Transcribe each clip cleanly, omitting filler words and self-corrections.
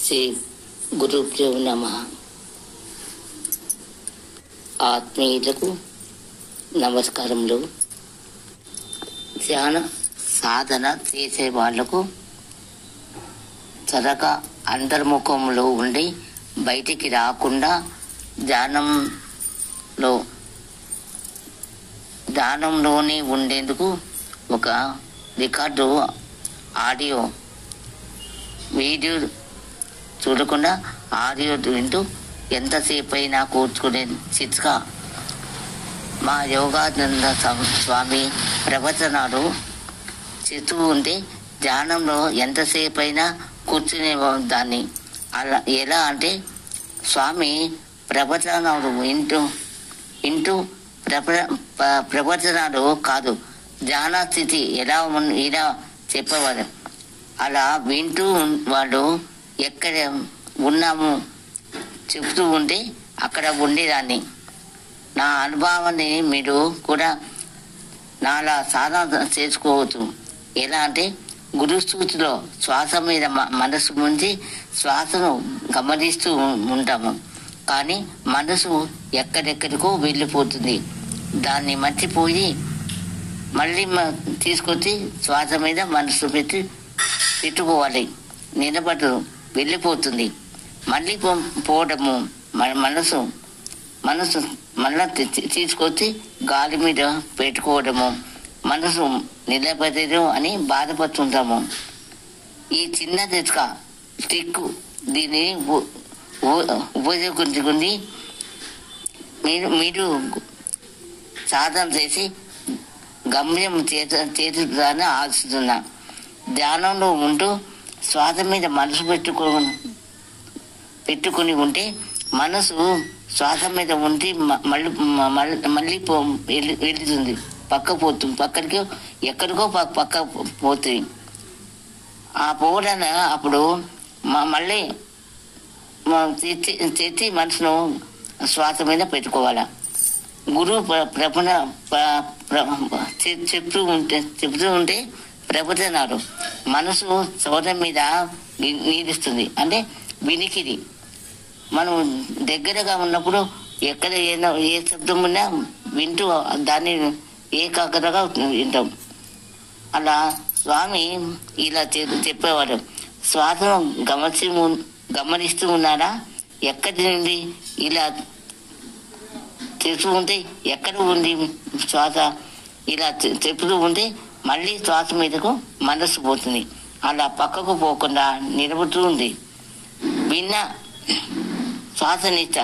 శ్రీ గురుభ్యో నమః. ఆత్మీయులకు నమస్కారములు. ధ్యాన సాధన చేసే వాళ్లకు త్వరగా అంతర్ముఖంలో ఉండి బయటికి రాకుండా ధ్యానంలోనే ఉండేందుకు ఒక రికార్డు ఆడియో వీడియో చూడకుండా ఆడియో వింటూ ఎంతసేపు అయినా కూర్చుకునే చిట్కా మా యోగానంద స్వామి ప్రవచనాలు చేస్తూ ఉంటే ధ్యానంలో ఎంతసేపు అయినా కూర్చునే దాన్ని. అలా ఎలా అంటే స్వామి ప్రవచనాలు వింటూ ప్రవచనాలు కాదు, ధ్యాన స్థితి ఇలా చెప్పేవారు. అలా వింటూ వాళ్ళు ఎక్కడ ఉన్నాము చెప్తూ ఉంటే అక్కడ ఉండేదాన్ని. నా అనుభవాన్ని మీరు కూడా నాలా సాధన చేసుకోవచ్చు. ఎలా అంటే గురుస్థూతిలో శ్వాస మీద మనసు ముంచి శ్వాసను గమనిస్తూ ఉంటాము, కానీ మనసు ఎక్కడెక్కడికో వెళ్ళిపోతుంది. దాన్ని మర్చిపోయి మళ్ళీ తీసుకొచ్చి శ్వాస మీద మనసు పెట్టుకోవాలి. నిలబడు వెళ్ళిపోతుంది. మళ్ళీ పోవడము, మనసు మళ్ళా తీసుకొచ్చి గాలి మీద పెట్టుకోవడము, మనసు నిలబడదు అని బాధపడుతుంటాము. ఈ చిన్న స్టిక్ దీన్ని ఉపయోగించుకుని మీరు సాధన చేసి గమ్యం చేతులని ఆశిస్తున్నా. ధ్యానంలో ఉంటూ శ్వాస మీద మనసు పెట్టుకుని ఉంటే మనసు శ్వాస మీద ఉంటే మళ్ళీ వెళ్తుంది, పక్కడికి ఎక్కడికో పక్క పోతుంది. ఆ పోవడాన్ని అప్పుడు మళ్ళీ తెచ్చి మనసును శ్వాస మీద పెట్టుకోవాలా. గురువు చెప్తూ ఉంటే ప్రవచనాలు మనసు శ్వాస మీద నిలుస్తుంది. అంటే వినికిడి. మనం దగ్గరగా ఉన్నప్పుడు ఎక్కడ ఏ శబ్దం ఉన్నా వింటూ దాన్ని ఏకాగ్రతగా వింటాం. అలా స్వామి ఇలా చెప్పేవాడు. శ్వాసను గమనిస్తూ ఉన్నారా? ఎక్కడి నుండి ఇలా చెప్తూ ఉంటే ఎక్కడ ఉంది శ్వాస? ఇలా చెప్తూ ఉంటే మళ్ళీ శ్వాస మీదకు మనసు పోతుంది. అలా పక్కకు పోకుండా నిలబడుతూ ఉంది. విన్న శ్వాసనిష్ట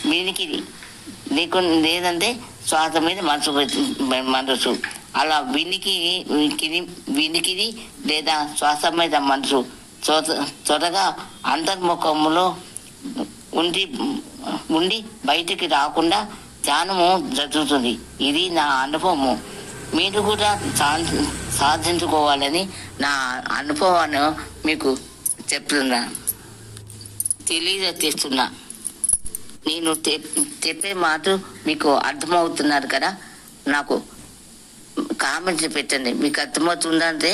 వినికిడి లేదంటే శ్వాస మీద మనసు అలా వినికిడి లేదా శ్వాస మీద మనసు త్వరగా అంతర్ముఖంలో ఉండి బయటికి రాకుండా ధ్యానము జరుగుతుంది. ఇది నా అనుభవము. మీరు కూడా సాధించుకోవాలని నా అనుభవాన్ని మీకు తెలియజేస్తున్నా. నేను చెప్పే మాట మీకు అర్థమవుతున్నారు కదా? నాకు కామెంట్స్ పెట్టండి. మీకు అర్థమవుతుందంటే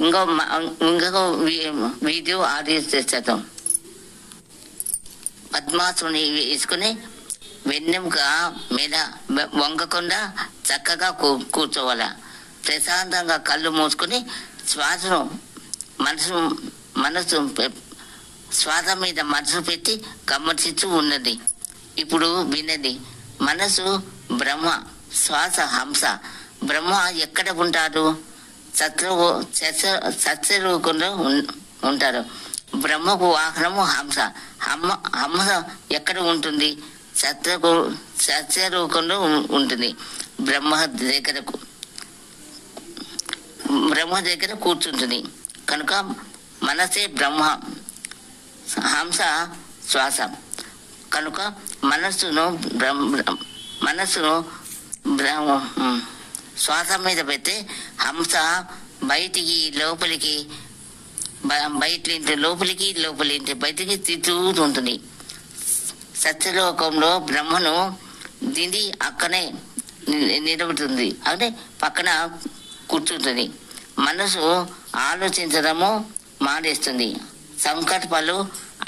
ఇంకొక వీడియో ఆడియో చేస్తాం. పద్మాసనం వేసుకుని వెన్నెముక మీద వంగకుండా చక్కగా కూర్చోవాలా. ప్రశాంతంగా కళ్ళు మూసుకుని శ్వాసను మనసు శ్వాస మీద మనసు పెట్టి గమనిస్తూ ఉన్నది. ఇప్పుడు వినండి. మనసు బ్రహ్మ, శ్వాస హంస. బ్రహ్మ ఎక్కడ ఉంటారు? సత్యలోకంలో ఉంటారు. బ్రహ్మకు వాహనము హంస. హంస ఎక్కడ ఉంటుంది? సత్యలోకంలో ఉంటుంది. బ్రహ్మ దగ్గర కూర్చుంటుంది. కనుక మనసే బ్రహ్మ, హంస శ్వాస. కనుక మనస్సును శ్వాస మీద పెడితే హంస బయటికి లోపలికి బయటికి తిరుగుతూ ఉంటుంది. సత్యలోకంలో బ్రహ్మను దిండి అక్కనే నిలబడుతుంది, అంటే పక్కన కూర్చుంటుంది. మనసు ఆలోచించడము మానేస్తుంది. సంకల్పాలు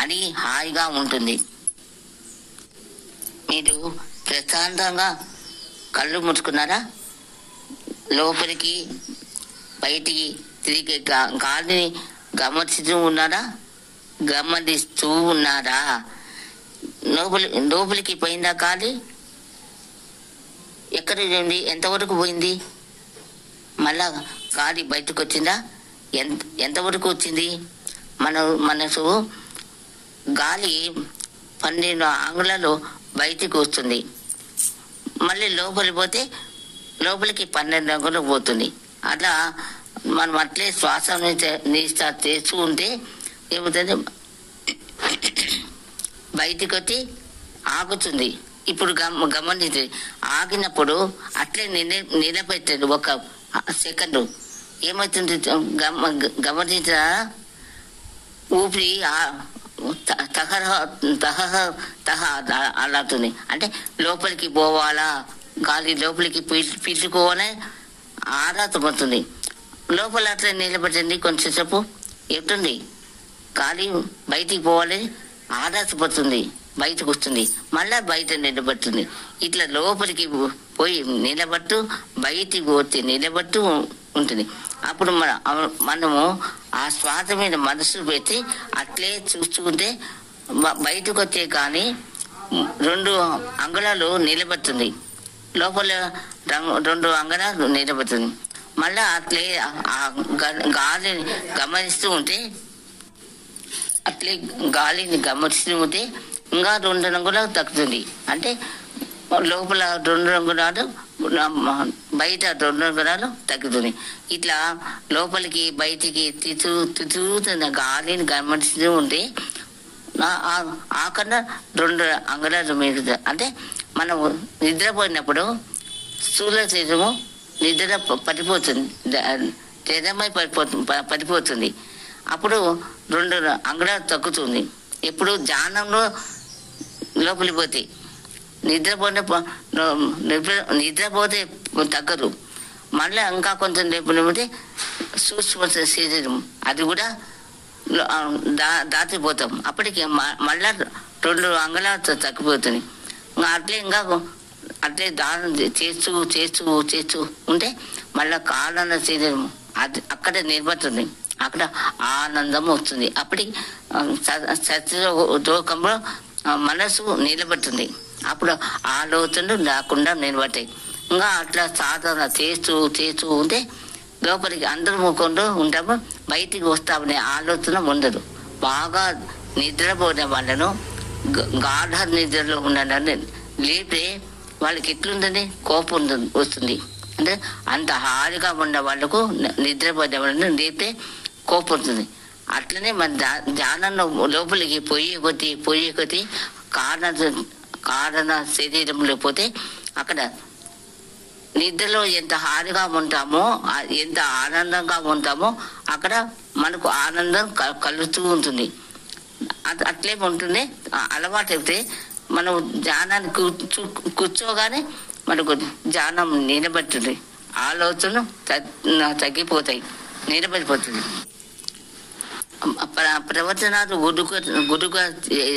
అని హాయిగా ఉంటుంది. మీరు ప్రశాంతంగా కళ్ళు ముట్టుకున్నారా? లోపలికి బయటికి తిరిగే గాలిని గమనిస్తూ ఉన్నారా? గమనిస్తూ ఉన్నారా? లోపలికి పోయిందా గాలి? ఎక్కడ పోయింది? ఎంతవరకు పోయింది? మళ్ళా గాలి బయటకు వచ్చిందా? ఎంతవరకు వచ్చింది? మనసు గాలి 12 అంగుళాలు బయటికి వస్తుంది. మళ్ళీ లోపలికి 12 అంగుళాలు పోతుంది. అట్లా మనం అట్లే శ్వాస చేస్తూ ఉంటే ఏమవుతుంది? బయటికి వచ్చి ఆగుతుంది. ఇప్పుడు గమనించి ఆగినప్పుడు అట్లే నిలబెట్టండి 1 సెకండ్. ఏమవుతుంది గమనించా? ఊపిరి అలాతుంది. అంటే లోపలికి పోవాలా, గాలి లోపలికి పీల్చుకోవాలని ఆరాటపడుతుంది. లోపల అట్లా నిలబెట్టండి కొంచెంసేపు. ఎట్టుంది? గాలి బయటికి పోవాలని ఆరాటపడుతుంది, బయటకు వస్తుంది, మళ్ళా బయట నిలబడుతుంది. ఇట్లా లోపలికి పోయి నిలబట్టు, బయటికి పోతే నిలబట్టు ఉంటుంది. అప్పుడు మనము ఆ శ్వాస మీద మనసు పెట్టి అట్లే చూసుకుంటే బయటకు వచ్చే కానీ 2 అంగుళాలు నిలబడుతుంది. లోపల 2 అంగుళాలు నిలబడుతుంది. మళ్ళా అట్లే గాలిని గమనిస్తూ ఉంటే ఇంకా 2 అంగుళాలు తగ్గుతుంది. అంటే లోపల 2 అంగుళాలు, బయట 2 అంగుళాలు తగ్గుతుంది. ఇట్లా లోపలికి బయటికి తిరుగుతున్న గాలిని గమనిస్తూ ఉంటే ఆకన్నా 2 అంగుళాలు మిగులుతుంది. అంటే మనం నిద్రపోయినప్పుడు స్థూల శరీరము నిద్ర పడిపోతుంది, జడమై పడిపోతుంది. అప్పుడు 2 అంగుళాలు తగ్గుతుంది. ఎప్పుడు ధ్యానంలో లోపలికి పోతే నిద్రపోతే తగ్గదు. మళ్ళీ ఇంకా కొంచెం లేకపోతే సూక్ష్మ శరీరం అది కూడా దాటిపోతాం. అప్పటికి మళ్ళా 2 అంగుళాలు తగ్గిపోతుంది. అట్లే దానం చేస్తూ ఉంటే మళ్ళా కాలన శరీరం అది అక్కడ నిలబడుతుంది. అక్కడ ఆనందం వస్తుంది. అప్పటికి సత్యలోకంలో మనసు నిలబడుతుంది. అప్పుడు ఆలోచనలు లేకుండా నిలబడతాయి. ఇంకా అట్లా సాధన చేస్తూ ఉంటే లోపలికి అందరూ ముఖంలో ఉంటాము, బయటికి వస్తామనే ఆలోచన ఉండదు. బాగా నిద్రపోయిన వాళ్ళను గాఢ నిద్రలో ఉండడాన్ని లేపే వాళ్ళకి ఎట్లుంటుంది? కోపం వస్తుంది. అంటే అంత హాయిగా ఉన్న వాళ్ళకు నిద్రపోయిన వాళ్ళను లేపే కోపం ఉంటుంది. అట్లనే మన ధ్యానంలో లోపలికి పోయే కొద్ది కారణ శరీరంలో పోతే అక్కడ నిద్రలో ఎంత హాయిగా ఉంటామో, ఎంత ఆనందంగా ఉంటామో అక్కడ మనకు ఆనందం కలుగుతూ ఉంటుంది. అట్లే ఉంటుంది. అలవాటు అయితే మనం ధ్యానాన్ని కూర్చోగానే మనకు ధ్యానం నిలబడుతుంది, ఆలోచనలు తగ్గిపోతాయి, నిలబడిపోతుంది. ప్రవచనాలు గురుగా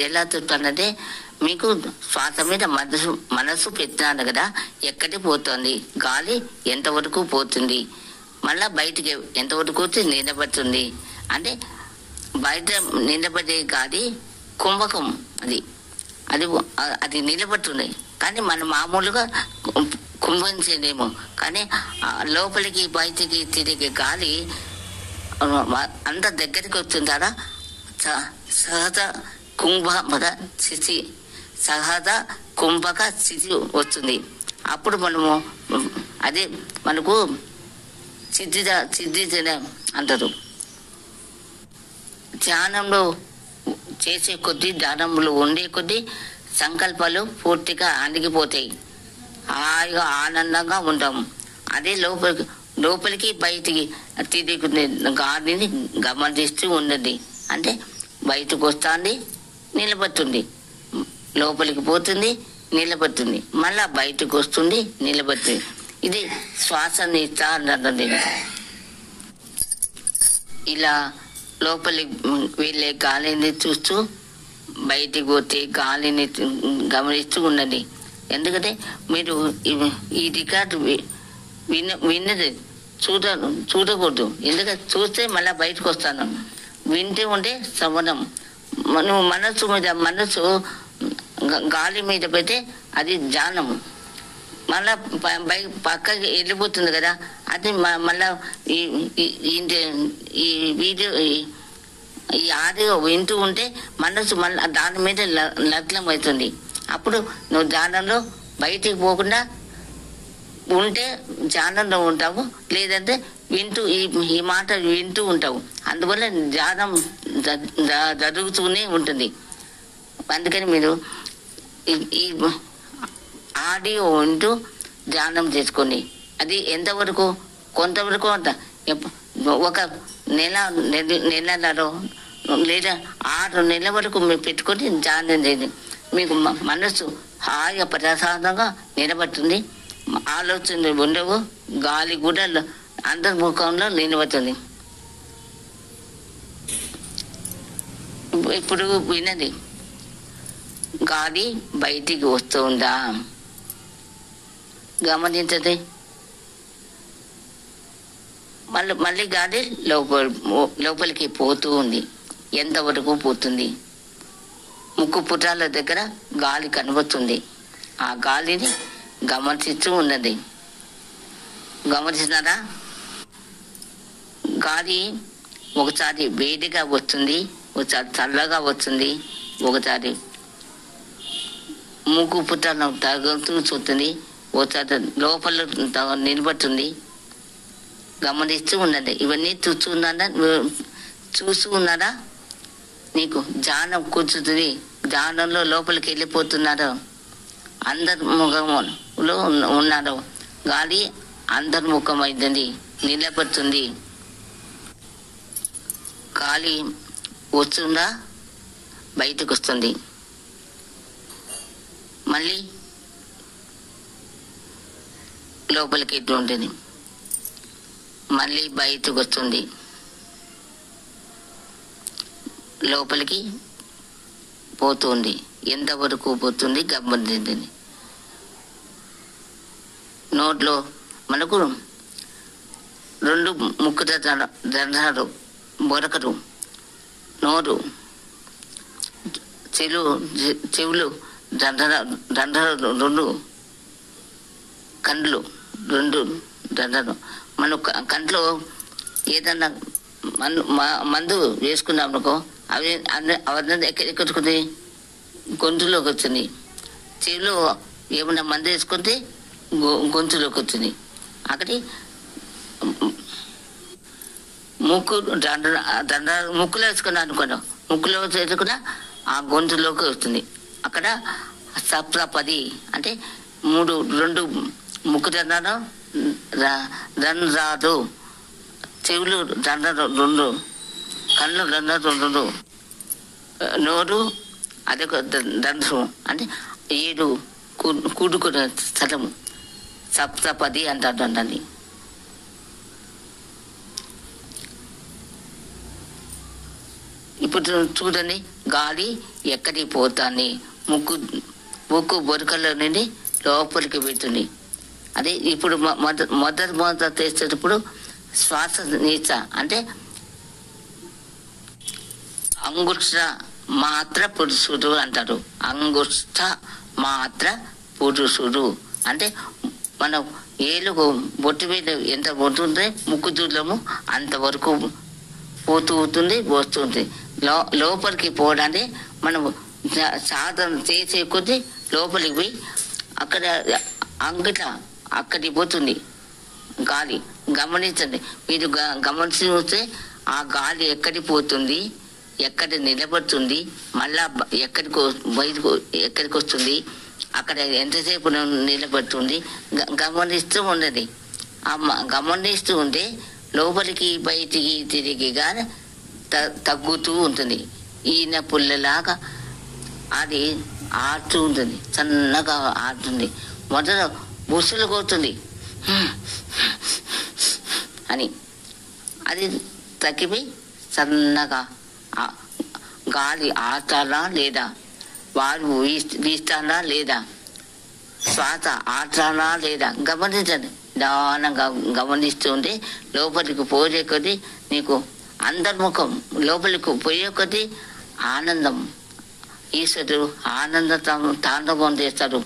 ఎలా చెప్తానంటే, మీకు శ్వాస మీద మనసు పెట్టినాను కదా, ఎక్కడికి పోతుంది, గాలి ఎంతవరకు పోతుంది, మళ్ళా బయటికి ఎంతవరకు వచ్చి నిలబడుతుంది. అంటే బయట నిలబడే గాలి కుంభకం, అది నిలబడుతుంది. కానీ మనం మామూలుగా కుంభించలేము. కానీ లోపలికి బయటికి తిరిగే గాలి అంత దగ్గరికి వస్తుంటారా సహజ కుంభక స్థితి వస్తుంది. అప్పుడు మనము అదే మనకు సిద్ధి అంటారు. ధ్యానంలో చేసే కొద్దీ, ధ్యానంలో ఉండే కొద్దీ సంకల్పాలు పూర్తిగా అణిగిపోతాయి, హాయిగా ఆనందంగా ఉంటాము. అదే లోపలికి బయటికి తిరిగి గాలిని గమనిస్తూ ఉండండి. అంటే బయటకు వస్తుంది, నిలబడుతుంది, లోపలికి పోతుంది, నిలబడుతుంది, మళ్ళా బయటకు వస్తుంది, నిలబడుతుంది. ఇది శ్వాస నిష్ట అన్నది. ఇలా లోపలి వెళ్ళే గాలిని చూస్తూ బయటికి పోతే గాలిని గమనిస్తూ ఉండండి. ఎందుకంటే మీరు ఈ రికార్డు విన్నది చూడకూడదు. ఎందుకంటే చూస్తే మళ్ళీ బయటకు వస్తాను. వింటే ఉంటే శ్రవణం. నువ్వు మనసు గాలి మీద పెడితే అది ధ్యానము. మళ్ళా పక్కకి వెళ్ళిపోతుంది కదా, అది మళ్ళా ఈ వీడియో ఈ ఆడియో వింటూ ఉంటే మనసు మళ్ళీ దాని మీద లగ్నం అవుతుంది. అప్పుడు నువ్వు ధ్యానంలో బయటికి పోకుండా ఉంటే ధ్యానంలో ఉంటావు, లేదంటే వింటూ ఈ మాట వింటూ ఉంటావు. అందువల్ల ధ్యానం జరుగుతూనే ఉంటుంది. అందుకని మీరు ఈ ఆడియో వింటూ ధ్యానం చేసుకోండి. అది ఎంతవరకు? కొంతవరకు అంట ఒక నెలలో లేదా 6 నెలల వరకు మీరు పెట్టుకొని ధ్యానం చేయండి. మీకు మనసు హాయిగా ప్రశాంతంగా నిలబడుతుంది. ఆలోచనలు ఉండవు. గాలి కూడా అంతర్ముఖంలో నిలబడుతుంది. ఇప్పుడు వినండి, గాలి బయటికి వస్తుందా గమనించండి. మళ్ళీ గాలి లోపలికి పోతూ ఉంది. ఎంతవరకు పోతుంది? ముక్కు పుటాల దగ్గర గాలి కనబడుతుంది. ఆ గాలిని గమనిస్తూ ఉన్నది. గమనిస్తున్నారా? గాలి ఒకసారి వేడిగా వస్తుంది, ఒకసారి చల్లగా వస్తుంది, ఒకసారి ముక్కు పుటాలను తగులుతూ చూస్తుంది, ఒకసారి లోపల నిలబడుతుంది. గమనిస్తూ ఉన్నది. ఇవన్నీ చూస్తూ ఉన్నారా? నీకు ధ్యానం కూర్చుంటుంది. ధ్యానంలో లోపలికి వెళ్ళిపోతున్నారు. అంతర్ముఖంలో ఉన్నారు. గాలి అంతర్ముఖమైంది, నిలబడుతుంది. గాలి వస్తుందా, బయటకు వస్తుంది, మళ్ళీ లోపలికి ఎట్టు ఉంటుంది, మళ్ళీ బయటకు వస్తుంది, లోపలికి పోతుంది. ఎంతవరకు పోతుంది గమనించండి. నోట్లో మనకు 2 ముక్కు దండాలు, బొరకలు, నోరు, చెవులు దండాలు, 2 కండ్లు, 2 దండాలు. మన కంట్లో ఏదన్నా మందు వేసుకున్నాం అనుకో, అవన్నీ ఎక్కడికొచ్చుకుంది? గొంతులోకి వచ్చింది. చెవిలో ఏమన్నా మందు వేసుకుంటే గొంతులోకి వచ్చింది. అక్కడి ముక్కులో వేసుకున్నా అనుకున్నాం, ముక్కులో వేసుకున్నా ఆ గొంతులోకి వస్తుంది. అక్కడ సప్తపది అంటే 2 ముక్కు దండాలు, దండాలు, చెవులు దండాలు 2, కళ్ళు దండాలు 2, నోరు అదొక దండం అంటే 7 కూడుకునే స్థలము, సప్తపది అంటారు దాన్ని. ఇప్పుడు చూడండి, గాలి ఎక్కడికి పోతాన్ని ముక్కు బొరకల్లో నుండి లోపలికి పెడుతుంది. అదే ఇప్పుడు మొదట చేసేటప్పుడు శ్వాస నీచ అంటే అంగుష్ట మాత్ర పురుషుడు అంటారు. అంగుష్ట మాత్ర పురుషుడు అంటే మనం ఏలుగు బొట్టు మీద ఎంత పోతుంటే ముక్కు దూలము అంతవరకు పోతుంది, వస్తుంది. లోపలికి పోవడానికి మనం సాధన చేసే కొద్దీ లోపలికి పోయి అక్కడ అంగిట అక్కడికి పోతుంది గాలి. గమనించండి, మీరు గమనించి చూస్తే ఆ గాలి ఎక్కడికి పోతుంది, ఎక్కడ నిలబడుతుంది, మళ్ళా ఎక్కడికి వస్తుంది, అక్కడ ఎంతసేపు నిలబడుతుంది గమనిస్తూ ఉండదు. గమనిస్తూ ఉంటే లోపలికి బయటికి తిరిగిగా తగ్గుతూ ఉంటుంది. ఈయన పుల్లలాగా అది ఆడుతూ ఉంటుంది, సన్నగా ఆడుతుంది. మొదట బుస్సులు కొడుతుంది అని, అది తగ్గిపోయి సన్నగా గాలి ఆటాలా లేదా, వాయువు వీస్తానా లేదా, శ్వాస ఆటాలా లేదా గమనించండి. నిదానంగా గమనిస్తూ ఉంటే లోపలికి పోయే కొద్దీ నీకు అంతర్ముఖం, లోపలికి పోయే కొద్దీ ఆనందం, ఈశ్వరుడు ఆనంద తాండవం చేస్తాడు.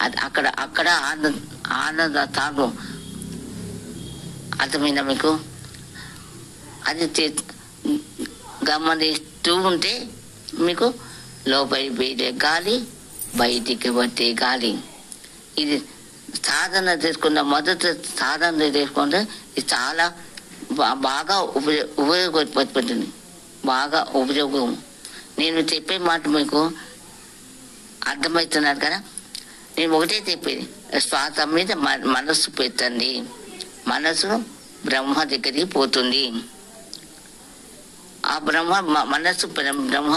అది అక్కడ ఆనంద తాండవం. అర్థమైందా మీకు? అది గమనిస్తూ ఉంటే మీకు లోపలికి పోయే గాలి, బయటికి వచ్చే గాలి. ఇది సాధన మొదట సాధన చేసుకుంటే ఇది చాలా బాగా ఉపయోగపడుతుంది, బాగా ఉపయోగం. నేను చెప్పే మాట మీకు అర్థమవుతున్నారు కదా. నేను ఒకటే చెప్పేది, శ్వాస మీద మనస్సు పెట్టండి, మనసు బ్రహ్మ దగ్గరికి పోతుంది. ఆ మనస్సు బ్రహ్మ,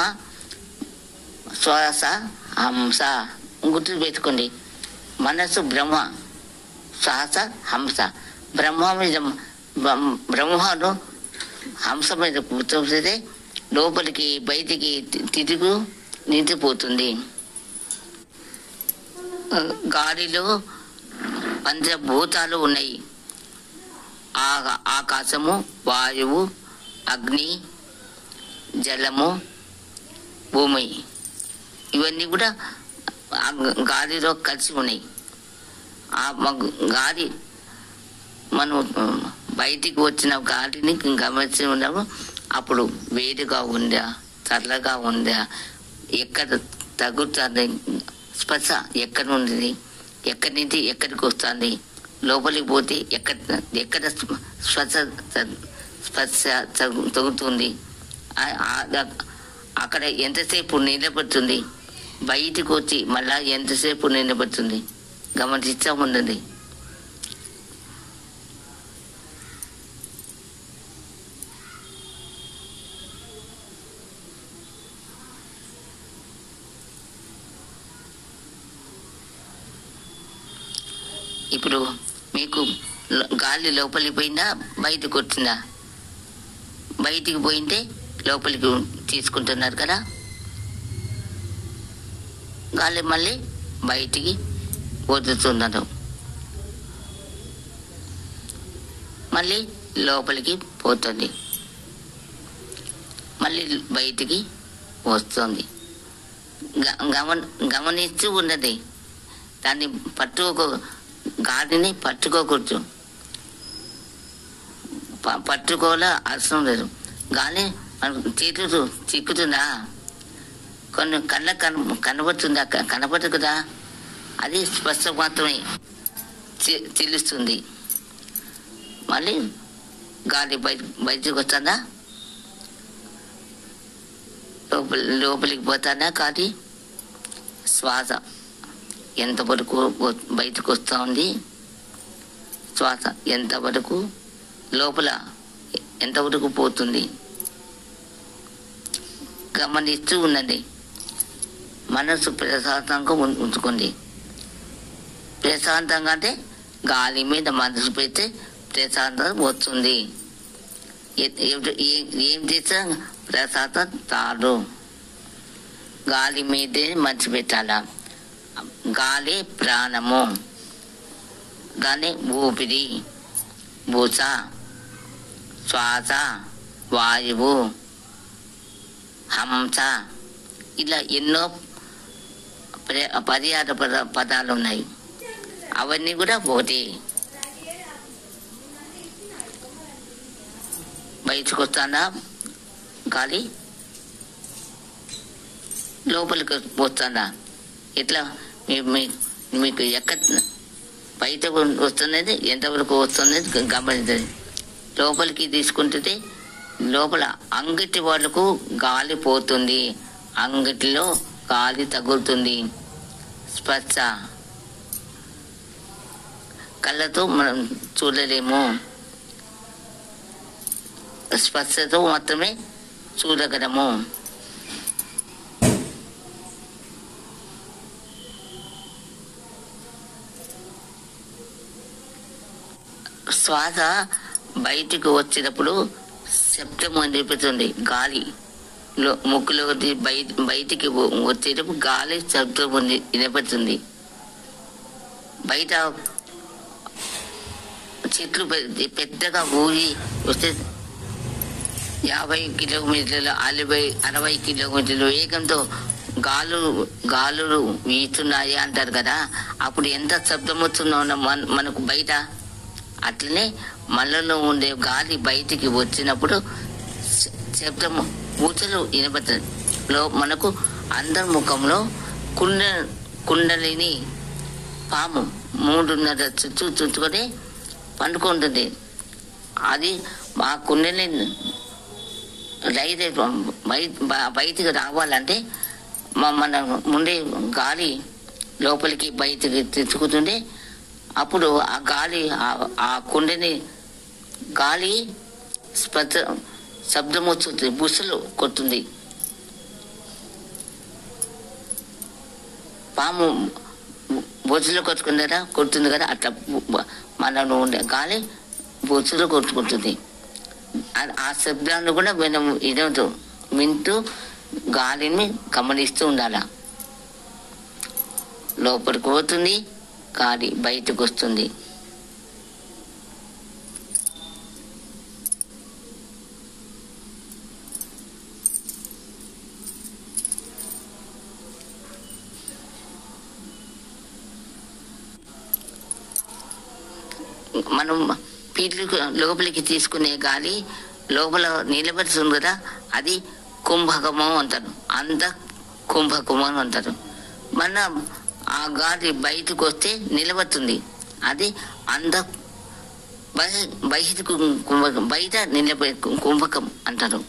శ్వాస హంస. గుర్తు పెట్టుకోండి, మనస్సు బ్రహ్మ, శ్వాస హంస. బ్రహ్మను హంస మీద కూర్చోస్తే లోపలికి బయటికి తిరుగు నిండిపోతుంది. గాలిలో పంచభూతాలు ఉన్నాయి, ఆకాశము, వాయువు, అగ్ని, జలము, భూమి. ఇవన్నీ కూడా గాలిలో కలిసి ఉన్నాయి. ఆ గాలి మనం బయటికి వచ్చిన గాలిని గమనించి ఉన్నాము. అప్పుడు వేడిగా ఉందా, చల్లగా ఉందా, ఎక్కడ తగ్గుతుంది, స్పర్శ ఎక్కడ ఉంది, ఎక్కడి నుంచి ఎక్కడికి వస్తుంది, లోపలికి పోతే ఎక్కడ స్పర్శ తగ్గుతుంది, అక్కడ ఎంతసేపు నిలబడుతుంది, బయటికి వచ్చి మళ్ళా ఎంతసేపు నిలబడుతుంది గమనిస్తూ ఉండండి. ఇప్పుడు మీకు గాలి లోపలికి పోయిందా, బయటకు వచ్చిందా? బయటికి పోయింటే లోపలికి తీసుకుంటున్నారు కదా, గాలి మళ్ళీ బయటికి వదులుతున్నారు, మళ్ళీ లోపలికి పోతుంది, మళ్ళీ బయటికి వస్తుంది. గమనిస్తూ ఉన్నది. దాన్ని గాలిని పట్టుకోకూడదు, పట్టుకోవాల అవసరం లేదు. గాలి మనకు చేతులు చిక్కుతుందా, కొన్ని కళ్ళకు కనబడుతుందా, కనబడదు కదా, అది స్పర్శ మాత్రమే తెలుస్తుంది. మళ్ళీ గాలి బయటకు వస్తుందా, లోపలికి పోతానా గాలి, శ్వాస ఎంతవరకు బయటకు వస్తూ ఉంది, శ్వాస ఎంతవరకు లోపల ఎంతవరకు పోతుంది గమనిస్తూ ఉన్నది. మనసు ప్రశాంతంగా ఉంచుకోండి. ప్రశాంతంగా అంటే గాలి మీద మనసు పెడితే ప్రశాంతం వస్తుంది. ఏం చేసా ప్రశాంతం తాడు, గాలి మీదే మనసు పెట్టాలా. గాలి ప్రాణము, గాలి ఊపిరి, భూస, శ్వాస, వాయువు, హంస, ఇలా ఎన్నో పర్యాద పదాలు ఉన్నాయి. అవన్నీ కూడా ఒకటి. బయటకు వస్తానా గాలి, లోపలికి వస్తానా, ఇట్లా మీకు ఎక్కడ బయట వస్తున్నది ఎంతవరకు వస్తున్నది గమనించండి. లోపలికి తీసుకుంటే లోపల అంగిటి వాళ్ళకు గాలి పోతుంది, అంగిటిలో గాలి తగులుతుంది. స్పర్శ కళ్ళతో మనం చూడలేము, స్పర్శతో మాత్రమే చూడగలము. శ్వాస బయటికి వచ్చినప్పుడు శబ్దం అనిపిస్తుంది. గాలి ముక్కులో బయటికి వచ్చేటప్పుడు గాలి శబ్దం వినపడుతుంది. బయట చెట్లు పెద్దగా ఊగి వస్తే 50 కిలోమీటర్లు 60 కిలోమీటర్లు వేగంతో గాలులు వీస్తున్నాయి అంటారు కదా. అప్పుడు ఎంత శబ్దం వస్తుందో మనకు బయట. అట్లనే మనలో ఉండే గాలి బయటికి వచ్చినప్పుడు శబ్దం ఊచలు వినపడుతుంది. మనకు అంతర్ముఖంలో కుండలిని పాము 3.5 చుట్టుకొని పండుకుంటుంది. అది మా కుండలిని బయటికి రావాలంటే మన ముందే గాలి లోపలికి బయటికి తెచ్చుకుంటుండే. అప్పుడు ఆ గాలి ఆ కుండని గాలి శబ్దం వస్తుంది, బుసలు కొడుతుంది. పాము బొచ్చులో కొడుతుంది కదా, అట్లా మనలో ఉండే గాలి బొచ్చులో కొట్టుకుంటుంది. ఆ శబ్దాన్ని కూడా మనం వింటూ గాలిని గమనిస్తూ ఉండాల. లోపలికి పోతుంది, గాలి బయటకు వస్తుంది. మనం పీట్లు లోపలికి తీసుకునే గాలి లోపల నిలబడుతుంది కదా, అది కుంభకము అంటారు. కుంభకము అంటారు. మన ఆ గాలి బయటకు వస్తే నిలబడుతుంది, అది బయట నిలబడి కుంభకం అంటారు.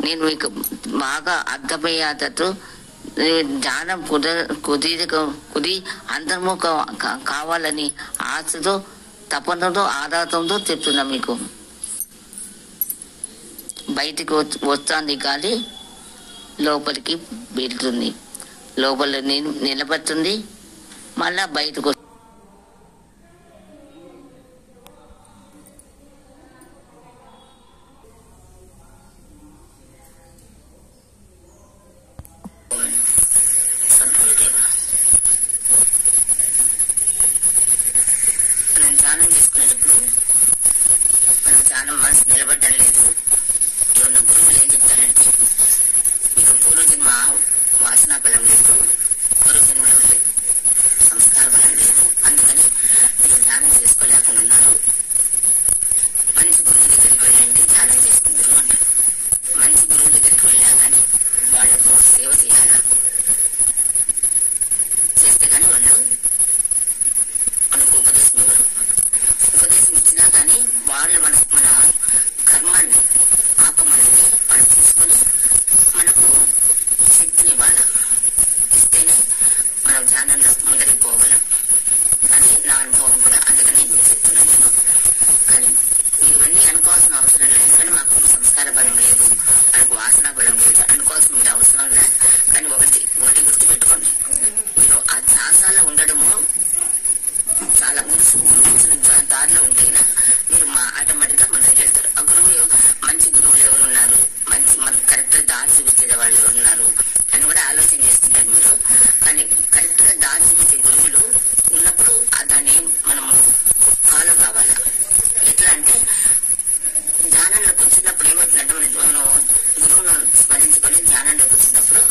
నేను మీకు బాగా అర్థమయ్యేటట్టు జ్ఞానం కుది అంతర్ముఖ కావాలని ఆశతో తపనతో ఆరాధంతో చెప్తున్నా. మీకు బయటికి వస్తుంది గాలి, లోపలికి వెళ్తుంది, లోపల నిలబడుతుంది, మళ్ళా బయటకు ధ్యానం చేసుకునేటప్పుడు మనం ధ్యానం మనసు నిలబడ్డం లేదు. ఎవరిన గురువులు ఏం చెప్తారంటే, మీకు పూర్వజన్మ వాసనా బలం లేదు, పూర్వజన్మలో సంస్కార బలం లేదు, అందుకని మీరు ధ్యానం చేసుకోలేకుండా ఉన్నారు. మంచి గురువు దగ్గరికి వెళ్ళండి, ధ్యానం చేసుకుంటారు అన్నారు. మంచి గురువు దగ్గరికి వెళ్ళా కానీ వాళ్లకు సేవ చేయాలా, చేస్తే కానీ వాళ్ళు మనకు ఉపదేశం ఇవ్వరు. ఉపదేశం ఇచ్చినా కానీ వాళ్ళు మన కర్మాన్ని ఆపమనేది వాళ్ళు తీసుకొని మనకు శక్తిని ఇవ్వాలి. ఇస్తేనే మనం ధ్యానంలో ముందరికి పోగలం. అది నా అనుభవం కూడా, అందుకని నేను చెప్తున్నాను. నేను కానీ ఇవన్నీ అనుకోవాల్సిన అవసరం లేదు. ఎందుకంటే మాకు సంస్కార బలం లేదు, మనకు వాసన బలం లేదు, అనుకోవాల్సిన అవసరం లేదు. కానీ ఒకటి గుర్తుపెట్టుకోండి, మీరు ఆ ధ్యాసాలో ఉండడము చాలా ఊహించిన దారిలో ఉంటేనా మీరు ఆటోమేటిక్ గా ముందుకు వెళ్తారు. ఆ గురువు మంచి గురువులు ఎవరు ఉన్నారు, మంచి మనకు కరెక్ట్ గా దారి చూపించే వాళ్ళు ఎవరు ఉన్నారు అని కూడా ఆలోచన చేస్తుంటారు మీరు. కానీ కరెక్ట్ గా దారి చూపించే గురువులు ఉన్నప్పుడు దాన్ని మనం ఫాలో కావాలి. ఎట్లా అంటే ధ్యానంలోకి వచ్చినప్పుడు ఏమవుతుందంటే, మనం గురువును స్మరించుకొని ధ్యానంలోకి వచ్చినప్పుడు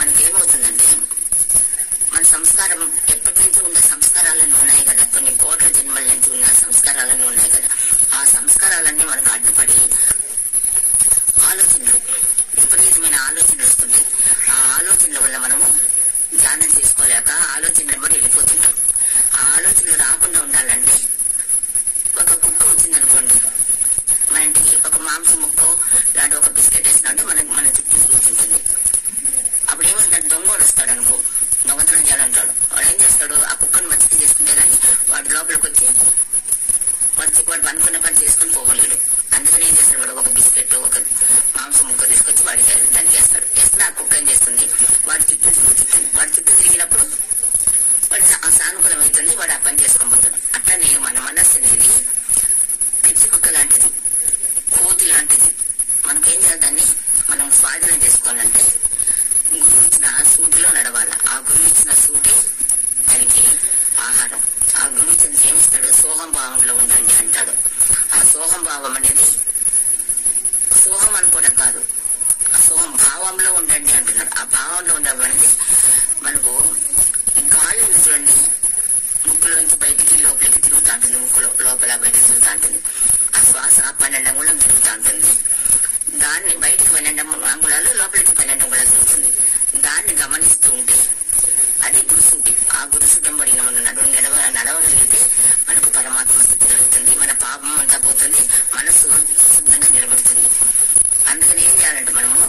మనకేమవుతుందంటే, మన సంస్కారం ఎప్పటి నుంచి ఉన్న సంస్కారాలన్నీ ఉన్నాయి కదా, కొన్ని కోట్ల జన్మల నుంచి ఉన్న సంస్కారాలన్నీ ఉన్నాయి కదా, ఆ సంస్కారాలన్నీ మనకు అడ్డుపడి ఆలోచనలు, విపరీతమైన ఆలోచనలు వస్తుంది. ఆ ఆలోచనల వల్ల మనము ధ్యానం చేసుకోలేక ఆలోచనలు కూడా వెళ్ళిపోతుంటాం. ఆ ఆలోచనలు రాకుండా ఉండాలంటే, ఒక కుక్క వచ్చిందనుకోండి మన ఇంటికి, ఒక మాంసం ముక్కో లాంటి ఒక బిస్కెట్ వేసినట్టు మన చుట్టూ కూర్చుంటుంది. అప్పుడు ఏమంటాడు, దొంగోడు వస్తాడు అనుకో, దొంగతనం చేయాలంటాడు. వాడు ఏం చేస్తాడు, ఆ కుక్కను మచ్చిక చేసుకుంటే కానీ వాడు లోపలికి వచ్చి వాడు అనుకున్న పని చేసుకుని పోగలేడు. అందుకని ఏం చేస్తాడు, వాడు ఒక బిస్కెట్ ఒక మాంసం ముక్క తీసుకొచ్చి వాడికి దానికి వేస్తాడు. వేస్తే ఆ కుక్క ఏం చేస్తుంది, వాడి చుట్టూ తిరుగుతుంది. వాడి చుట్టూ తిరిగినప్పుడు వాడు సానుకూలం అవుతుంది, వాడు ఆ పని చేసుకొని పోతాడు. అట్లానే మన మనస్సు అనేది పిచ్చి కుక్క లాంటిది, కోతి ఎట్లా దాన్ని మనం స్వాధీనం చేసుకోవాలంటే గురువు ఇచ్చిన సూటిలో నడవాలి. ఆ గురువు ఇచ్చిన సూటే దానికి ఆహారం. ఆ గురువు ఇచ్చిన ఏమిస్తాడు? సోహం భావంలో ఉండండి అంటాడు. ఆ సోహం భావం అనేది సోహం అనుకోవడం కాదు, ఆ సోహం భావంలో ఉండండి అంటున్నాడు. ఆ భావంలో ఉండడం అనేది మనకు గాలి ఉంది చూడండి, ముక్కులో నుంచి బయటికి లోపలికి తిరుగుతూ ఉంటుంది, ముక్కులో లోపల బయటికి తిరుగుతూ ఉంటుంది. ఆ శ్వాస 12 అంగుళం తిరుగుతూ ఉంటుంది. దాన్ని బయటికి 12 అంగుళాలు, లోపలికి 12 అంగుళాలు తిరుగుతుంది. దాన్ని గమనిస్తూ ఉంటే అది గురుసుంటి. ఆ గురుసుటం పడిన మనం నడవగలిగితే మనకు పరమాత్మ స్థితి కలుగుతుంది. మన పాపం అంతా పోతుంది, మనసు శుద్ధంగా నిలబడుతుంది. అందుకని ఏం చేయాలంటే మనము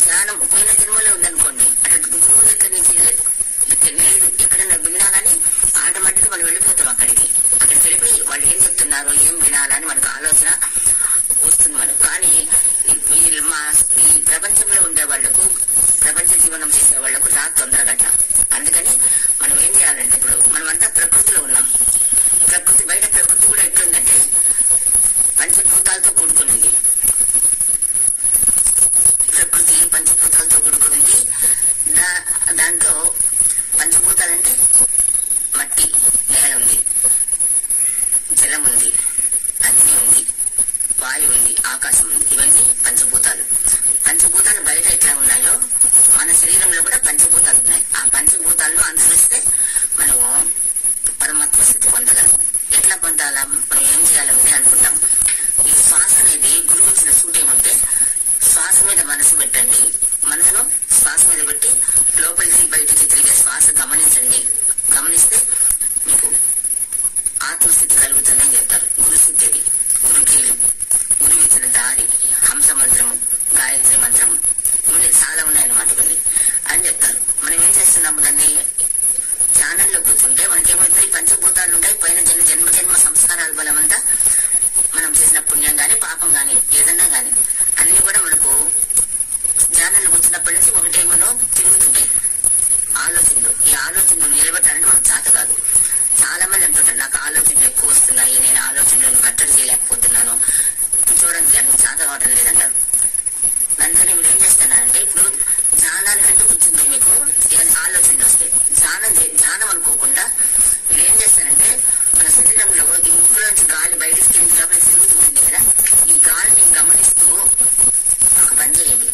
ధ్యానం పోయిన జన్మలో ఉందనుకోండి, అటు గురువు దగ్గర నుంచి లేదు ఎక్కడన్నా విన్నా కానీ ఆటోమేటిక్ మనం వెళ్ళిపోతాం అక్కడికి వెళ్ళిపోయి వాళ్ళు ఏం చెప్తున్నారో ఏం వినాలని మనకు ఆలోచన వస్తుంది మనకు. కానీ ఈ ప్రపంచంలో ఉండే వాళ్లకు, ప్రపంచ జీవనం చేసే వాళ్లకు రాదు తొందరగట్ట. అందుకని మనం ఏం చేయాలంటే ఇప్పుడు మనమంతా ప్రకృతిలో ఉన్నాం. ప్రకృతి బయట ప్రకృతి కూడా ఎట్లుందంటే పంచభూతాలతో కూడుకునింది. ప్రకృతి పంచభూతాలతో కూడుకునింది. దాంట్లో పంచభూతాలంటే మట్టి, నేల ఉంది, జలం ఉంది, అగ్ని ఉంది, వాయువు ఉంది, ఆకాశం ఉంది. ఇవన్నీ పంచభూతాలు. పంచభూతాలు బయట ఎట్లా ఉన్నాయో మన శరీరంలో కూడా పంచభూతాలు ఉన్నాయి. ఆ పంచభూతాలను అనుసరిస్తే మనము పరమాత్మ స్థితి పొందగలం. ఎట్లా పొందాలా, మనం ఏం చేయాలంటే అనుకుంటాం. ఈ శ్వాస అనేది గురువు ఇచ్చిన సూట్ ఏమంటే శ్వాస మీద మనసు పెట్టండి. మనసులో శ్వాస మీద పెట్టి లోపలికి బయటికి తిరిగే శ్వాస గమనించండి. గమనిస్తే మీకు ఆత్మస్థితి కలుగుతుందని చెప్తారు. గురుస్థితి అది. గురువు ఇచ్చిన దారి, హంస మంత్రము, గాయత్రి మంత్రము, ఇవన్నీ చాలా ఉన్నాయన్నమాట ఇవన్నీ అని చెప్తారు. మనం ఏం చేస్తున్నాము, దాన్ని ధ్యానంలో కూర్చుంటే మనకేమవుతుంది, పంచభూతాలు ఉంటాయి. పైన జన్మ సంస్కారాల బలమంతా మనం చేసిన పుణ్యం గాని పాపం గాని ఏదన్నా గాని అన్ని కూడా మనకు ధ్యానంలో కూర్చున్నప్పటి నుంచి ఒకటేమో తిరుగుతుంటాయి ఆలోచనలు. ఈ ఆలోచనలు నిలబెట్టాలంటే మనకు చేత కాదు. చాలా మంది అంటుంటారు, నాకు ఆలోచనలు ఎక్కువ వస్తున్నాయి, నేను ఆలోచనలను కట్టడి చేయలేకపోతున్నాను, చూడండి నాకు చేత కావటం లేదంటారు. అందుకని మీరు ఏం చేస్తున్నారంటే ఇప్పుడు ధ్యానానికంటే కూర్చుంటే మీకు ఏదైనా ఆలోచనలు వస్తాయి. ధ్యానం అనుకోకుండా మీరు ఏం చేస్తారంటే మన శరీరంలో ఈ ముక్కులోంచి గాలి బయటికి తిరుగుతుంది కదా, ఈ గాలిని గమనిస్తూ ఒక పని చేయండి.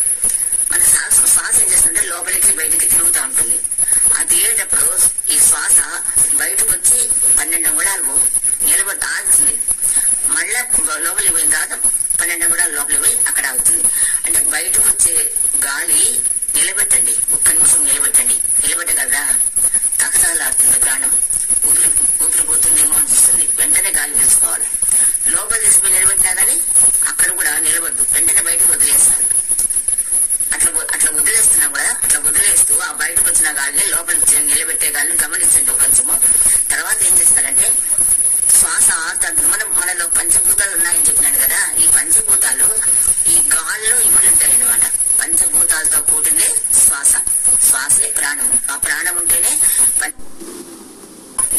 మన శ్వాస ఏం చేస్తుంటే లోపలికి బయటికి తిరుగుతూ ఉంటుంది. అది తిరిగేటప్పుడు ఈ శ్వాస బయటకు వచ్చి 12 అంగుళాలు నిలబడి ఆగుతుంది. మళ్ళా లోపలికి పోయిన తర్వాత 12 అంగుళాలు లోపలికి పోయి అక్కడ ఆగుతుంది. అంటే బయటకు వచ్చే గాలి నిలబెట్టండి, 1 నిమిషం నిలబెట్టండి. నిలబెట్టగలరా? తగతగలాడుతుంది ప్రాణం, ఊపిరిపోతుందేమో అనిపిస్తుంది. వెంటనే గాలి తీసుకోవాలి. లోపల తీసుకుని నిలబెట్టినా కానీ అక్కడ కూడా నిలబడదు, వెంటనే బయటకు వదిలేస్తారు. అట్లా వదిలేస్తున్నా కూడా అట్లా వదిలేస్తూ ఆ బయటకు వచ్చిన గాలిని లోపలికి నిలబెట్టే గాలిని గమనించండి కొంచెము. తర్వాత ఏం చేస్తారంటే శ్వాస మనలో పంచభూతాలు ఉన్నాయని చెప్పినాను కదా, ఈ పంచభూతాలు ఈ గాల్లో ఇమిడి ఉంటాయి అన్నమాట. పంచభూతాలతో కూడినే శ్వాసే ప్రాణం. ఆ ప్రాణం ఉంటేనే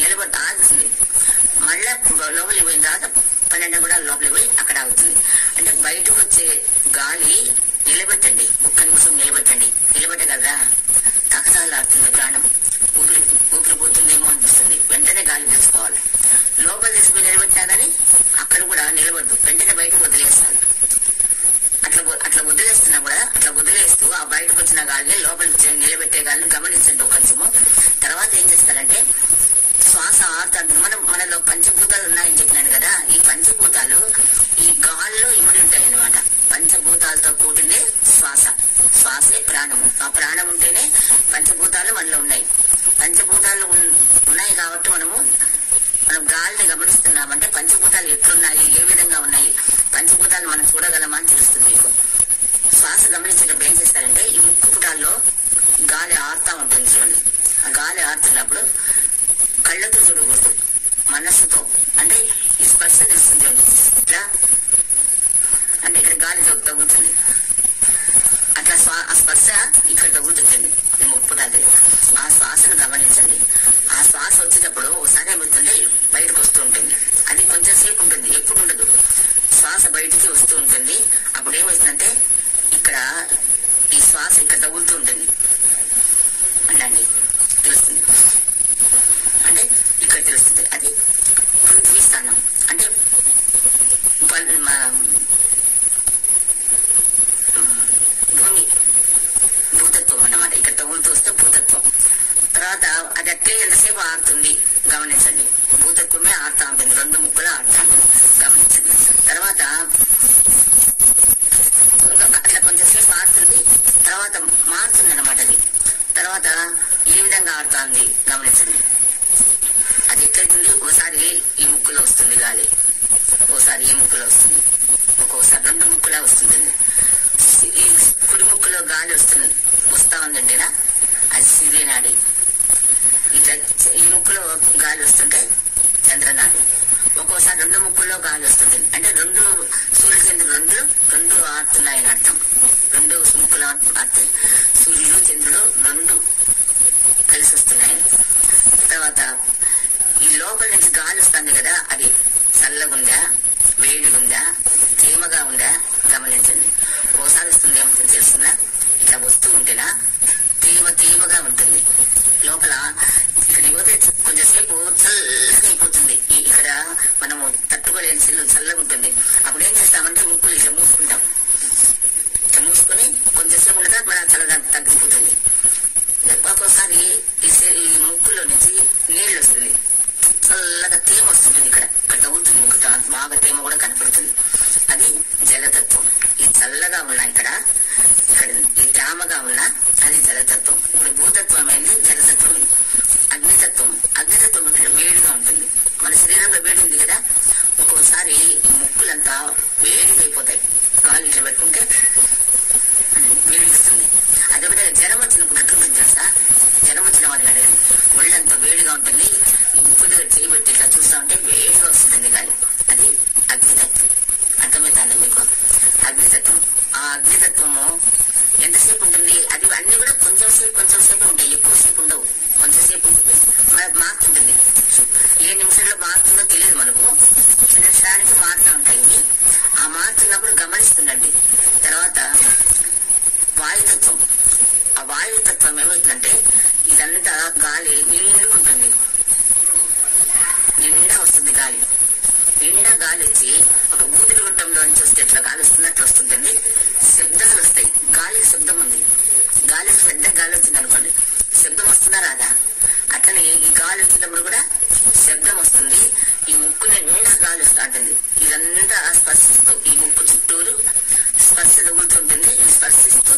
నిలబడి ఆగుతుంది. మళ్ళా లోపలికి పోయిన తర్వాత 12 కూడా లోపలికి పోయి అక్కడ ఆగుతుంది. అంటే బయటకు వచ్చే గాలి నిలబెట్టండి, 1 నిమిషం నిలబెట్టండి. నిలబెట్టగలరా? తగతగలాడుతుంది ప్రాణం, ఊపిరిపోతుందేమో అనిపిస్తుంది. వెంటనే గాలి తీసుకోవాలి. లోపల తీసుకుని నిలబెట్టినా కానీ అక్కడ కూడా నిలబడదు, వెంటనే బయటకు వదిలేస్తారు. అట్లా వదిలేస్తున్నా కూడా అట్లా వదిలేస్తూ ఆ బయటకు వచ్చిన గాలిని లోపలికి నిలబెట్టే గాలిని గమనించండి కొంచెము. తర్వాత ఏం చేస్తారంటే శ్వాస మనలో పంచభూతాలు ఉన్నాయని చెప్పినాను కదా, ఈ పంచభూతాలు ఈ గాల్లో ఇమిడి ఉంటాయి అన్నమాట. పంచభూతాలతో కూడినే శ్వాసే ప్రాణం. ఆ ప్రాణం ఉంటేనే పంచభూతాలు మనలో ఉన్నాయి. పంచభూతాలు ఉన్నాయి కాబట్టి మనం గాలిని గమనిస్తున్నామంటే పంచభూతాలు ఎట్లున్నాయి, ఏ విధంగా ఉన్నాయి, పంచభూతాలు మనం చూడగలమా అని తెలుస్తుంది మీకు. శ్వాస గమనించేటప్పుడు ఏం చేస్తారంటే ఈ ముక్కు పుటాల్లో గాలి ఆడుతూ ఉంటుంది చూడండి. ఆ గాలి ఆడుతున్నప్పుడు కళ్ళతో చూడకూడదు, మనస్సుతో. అంటే ఈ స్పర్శ తెలుస్తుంది ఇట్లా, అంటే ఇక్కడ గాలి తగ్గుతుంది. అట్లా ఆ స్పర్శ ఇక్కడ తగ్గుతుంది ముక్కు పుటాలు. ఆ శ్వాసను గమనించండి. ఆ శ్వాస వచ్చేటప్పుడు ఒకసారి ఏమవుతుంది, బయటకు వస్తూ ఉంటుంది. అది కొంచెం సేపు ఉంటుంది, ఎప్పుడు ఉండదు. శ్వాస బయటికి వస్తూ ఉంటుంది. ఏమవుతుందంటే ఇక్కడ ఈ శ్వాస ఇక్కడ తగులుతూ ఉంటుంది అండి, తెలుస్తుంది. అంటే ఇక్కడ తెలుస్తుంది. అది పృథ్వీ స్థానం అంటే భూమి భూతత్వం అన్నమాట. ఇక్కడ తగులుతూ వస్తే భూతత్వం. తర్వాత అది అట్లే ఎంతసేపు ఆడుతుంది గమనించండి. భూతత్వమే ఆడుతా ఉంటుంది, 2 ముక్కలు ఆడుతా ఉంటుంది గమనించండి. తర్వాత అట్లా కొంచెంసేపు ఆడుతుంది, తర్వాత మారుతుంది అన్నమాట. అది తర్వాత ఈ విధంగా ఆడుతుంది గమనించండి. అది ఎట్లయితుంది, ఒకసారి ఈ ముక్కులో వస్తుంది గాలి, ఒకసారి ఈ ముక్కులో వస్తుంది, ఒక్కోసారి 2 ముక్కులా వస్తుంది. ఈ కుడి ముక్కులో గాలి వస్తా ఉందంటేనా అది సూర్యనాడి. ఇట్లా ఈ ముక్కులో గాలి వస్తుంటే చంద్రనాడి. ఒక్కోసారి 2 ముక్కుల్లో గాలి వస్తుంది. అంటే 2 సూర్యచంద్రులు 2 ఆడుతున్నాయని అర్థం. 2 ముక్కులు ఆడితే సూర్యుడు చంద్రుడు 2 కలిసి వస్తున్నాయని. తర్వాత ఈ లోపల నుంచి గాలి వస్తుంది కదా, అది చల్లగుందా, వేడిగుందా, తేమగా ఉందా గమనించండి. ఓసారి వస్తుంది ఏమవుతుంది తెలుస్తుందా, ఇట్లా వస్తూ ఉంటేనా తేమగా ఉంటుంది. లోపల ఇక్కడ పోతే కొంచెంసేపు చల్లగా అయిపోతుంది. ఇక్కడ మనము తట్టుకోలేని చల్లగా ఉంటుంది. అప్పుడు ఏం చేస్తామంటే ముక్కులు ఇట్లా మూసుకుంటాం. ఇట్లా మూసుకొని కొంచెంసేపు ఉండగా మన చల్లగా తగ్గిపోతుంది. ఒక్కోసారి ఈ ముక్కులో నుంచి నీళ్ళు వస్తుంది, చల్లగా తేమ వస్తుంటుంది. ఇక్కడ తగ్గుతుంది, ముక్కు బాగా తేమ కూడా కనపడుతుంది. అది జలతత్వం. ఈ చల్లగా ఉన్నా ఇక్కడ ఈ తేమగా ఉన్నా అది జలతత్వం. ఇప్పుడు భూతత్వం అయింది, జలతత్వం అయింది. అగ్నితత్వం ఇక్కడ వేడిగా ఉంటుంది. మన శరీరంలో వేడి ఉంది కదా, ఒక్కోసారి ముక్కులంతా వేడిగా అయిపోతాయి. గాలి ఇట్లా పెట్టుకుంటే వేడిస్తుంది. అదొకటి జ్వరం వచ్చినప్పుడు ఎట్లుంటుంది తెలుసా, జ్వరం వచ్చిన వాళ్ళని అడగండి, ఒళ్ళంతా వేడిగా ఉంటుంది. ముక్కు దగ్గర చేయబెట్టి ఇట్లా చూస్తా ఉంటే వేడిగా వస్తుంది గాలి. అది అగ్నితత్వం. అర్థమవుతుంది మీకు? అగ్నితత్వం. ఆ అగ్నితత్వము ఎంతసేపు ఉంటుంది, అది అన్ని కూడా కొంచెం సేపు ఉంటాయి, ఎక్కువసేపు ఉండవు. కొంచెంసేపు మారుతుంటుంది. ఏ నిమిషంలో మారుతుందో తెలియదు మనకు, చిన్న క్షణానికి మారుతూ ఉంటాయి. ఆ మారుతున్నప్పుడు గమనిస్తుందండి. తర్వాత వాయుతత్వం. ఆ వాయుతత్వం ఏమవుతుందంటే ఇదంతా గాలి నిండుకుంటుంది, నిండా వస్తుంది గాలి. నిండా గాలి వచ్చి ఒక ఊపిరి గుట్టంలో నుంచి వస్తే ఎట్లా గాలి వస్తున్నట్లు వస్తుంటుంది. శబ్దాలు వస్తాయి. గాలికి శబ్దం ఉంది. గాలికి పెద్ద గాలి వచ్చింది అనుకోండి, శబ్దం వస్తుందా రాదా? అట్లనే ఈ గాలి వచ్చినప్పుడు కూడా శబ్దం వస్తుంది. ఈ ముక్కు నిండా గాలి వస్తూ ఉంటుంది. ఇదంతా స్పర్శిస్తూ ఈ ముక్కు చుట్టూరు స్పర్శ తగులుతుంటుంది. స్పర్శిస్తూ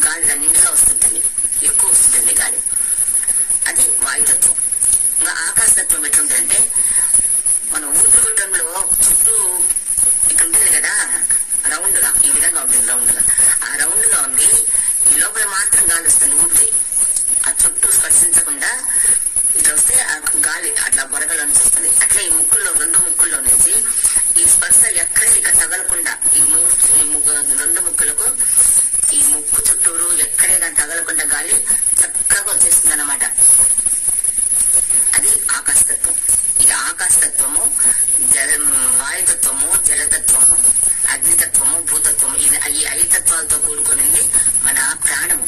గాలి నిండుగా వస్తుంటుంది, ఎక్కువ వస్తుంది గాలి. అది వాయుతత్వం. ఇంకా ఆకాశతత్వం ఎట్లుంటుందంటే మన ఊపిరిగుట్టంలో చుట్టూ ఇక్కడ ఉంటుంది కదా, రౌండ్ గా ఈ విధంగా ఉంటుంది. రౌండ్ గా ఆ రౌండ్ గా ఉంది. ఈ లోపల మాత్రం గాలి వస్తుంది ఊపిరి. ఆ చుట్టూ స్పర్శించకుండా ఇట్లా వస్తే ఆ గాలి అట్లా బొరగలో నుంచి వస్తుంది. అట్లా ఈ ముక్కుల్లో 2 ముక్కుల్లో నుంచి ఈ స్పర్శ ఎక్కడ ఇక్కడ తగలకుండా ఈ 2 ముక్కులకు ఈ ముక్కు చుట్టూరు ఎక్కడే కానీ తగలకుండా గాలి చక్కగా వచ్చేస్తుంది అన్నమాట. అది ఆకాశతత్వం. ఈ ఆకాశతత్వము వాయుతత్వము, జలతత్వము, అగ్నితత్వము, భూతత్వము, ఈ 5 తత్వాలతో కూడుకునింది మన ప్రాణము.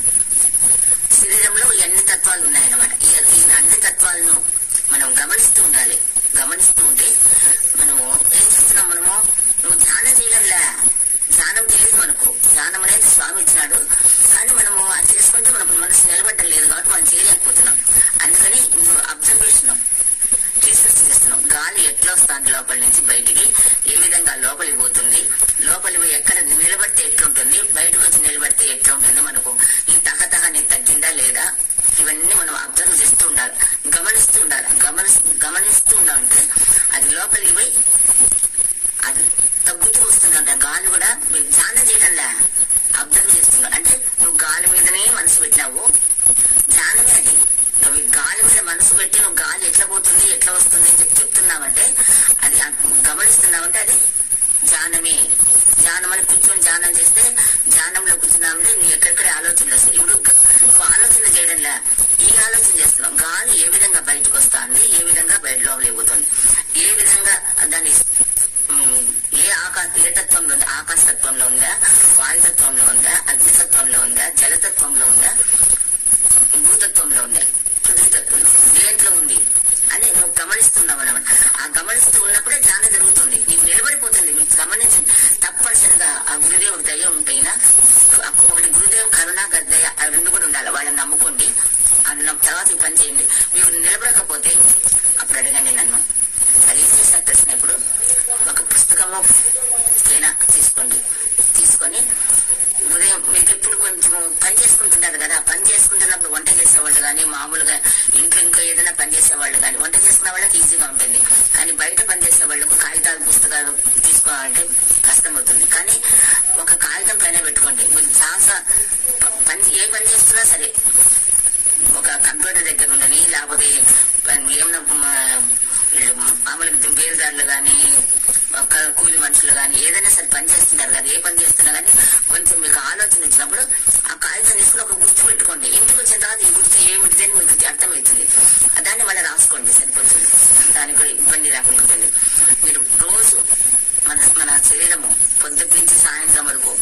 శరీరంలో ఈ అన్ని తత్వాలు ఉన్నాయన్నమాట. ఈ అన్ని తత్వాలను మనం గమనిస్తూ ఉండాలి. గమనిస్తూ ఉంటే మనము ఏం చేస్తున్నాం, నువ్వు ధ్యానం చేయడంలే, ధ్యానం తెలియదు మనకు. ధ్యానం అనేది స్వామి ఇచ్చినాడు, కానీ మనము అది చేసుకుంటే మనకు మనసు నిలబడ్డం లేదు కాబట్టి మనం చేయలేకపోతున్నాం. అందుకని నువ్వు అబ్జర్వేషన్ రీసెర్చ్ చేస్తున్నాం. గాలి ఎట్లా వస్తుంది లోపల నుంచి బయటికి, ఏ విధంగా లోపలికి పోతుంది, లోపలి ఎక్కడ నిలబడితే ఎట్లుంటుంది, బయటకు వచ్చి నిలబడితే ఎట్లా ఉంటుంది, మనకు ఈ తహతహ అనేది తగ్గిందా లేదా, ఇవన్నీ మనం అబ్జర్వ్ చేస్తూ ఉండాలి, గమనిస్తూ ఉండాలి. గమనిస్తూ ఉండాలంటే అది లోపలికి పోయి అది తగ్గుతూ వస్తుందంట. గాలి కూడా ధ్యానం చేయడంలే, అబ్జర్వ్ చేస్తున్నావు. అంటే నువ్వు గాలి మీదనే మనసు పెట్టినావు, ధ్యానమే అది. నువ్వు గాలి మీద మనసు పెట్టి నువ్వు గాలి ఎట్లా పోతుంది ఎట్లా వస్తుంది అని చెప్తున్నావంటే, అది గమనిస్తున్నావంటే అది ధ్యానమే. ధ్యానం అని కూర్చొని ధ్యానం చేస్తే, ధ్యానంలో కూర్చున్నామంటే నీ ఎక్కడెక్కడే ఆలోచనలు వస్తాయి. ఇప్పుడు నువ్వు ఆలోచన చేయడంలా, ఈ ఆలోచన చేస్తున్నావు. గాలి ఏ విధంగా బయటకు వస్తుంది, ఏ విధంగా బయట లోపలికి పోతుంది, ఏ విధంగా దాన్ని ఏ ఆకాశం ఏ తత్వంలో ఉందా? ఆకాశతత్వంలో ఉందా, వాయుతత్వంలో ఉందా, అగ్నితత్వంలో ఉందా, జలతత్వంలో ఉందా, భూతత్వంలో ఉందా, పృథ్వీతత్వంలో దేంట్లో ఉంది అని నువ్వు గమనిస్తున్నావు అన్నమాట. ఆ గమనిస్తూ ఉన్నప్పుడే ధ్యానం జరుగుతుంది, నీకు నిలబడిపోతుంది. మీకు గమనించండి, తప్పనిసరిగా ఆ గురుదేవుడు దయ ఉంటేనా, ఒకటి గురుదేవు కరుణ గద్దయ ఆ రెండు కూడా ఉండాలి. వాళ్ళని నమ్ముకోండి, అన్న తర్వాత ఈ పని చేయండి. మీకు నిలబడకపోతే అప్పుడు అడగండి నన్ను. అది ఏం చేసిన ప్రశ్న, ఇప్పుడు ఒక పుస్తకము అయినా తీసుకోండి, తీసుకొని ఉదయం మీకు ఎప్పుడు కొంచెం పని చేసుకుంటుంటారు కదా, పని చేసుకుంటున్నప్పుడు వంట చేసేవాళ్ళు కానీ, మామూలుగా ఇంట్లో ఏదైనా పని చేసేవాళ్ళు కానీ, వంట చేసుకున్న వాళ్ళకి ఈజీగా ఉంటుంది. కానీ బయట పని చేసే వాళ్ళకు కాగితాలు పుస్తకాలు తీసుకోవాలంటే కష్టం అవుతుంది. కానీ ఒక కాగితం పైన పెట్టుకోండి. మీరు చాలా ఏ పని చేస్తున్నా సరే, ఒక కంప్యూటర్ దగ్గర ఉండని, లేకపోతే ఏమన్నా మామూలుగా బేరుదారులు కానీ, కూలి మనుషులు కానీ ఏదైనా సరే పని చేస్తున్నారు కదా, ఏ పని చేస్తున్నా కానీ కొంచెం మీకు ఆలోచన వచ్చినప్పుడు ఆ కాగితం తీసుకుని ఒక గుర్తు పెట్టుకోండి. ఇంటికి వచ్చిన తర్వాత ఈ గుర్తు ఏమిటి అని మీకు అర్థమవుతుంది. దాన్ని మళ్ళీ రాసుకోండి, సరిపోతుంది. దానికి కూడా ఇబ్బంది రాకుండా ఉంటుంది. మీరు రోజు మన శరీరము పొద్దుటి నుంచి సాయంత్రం వరకు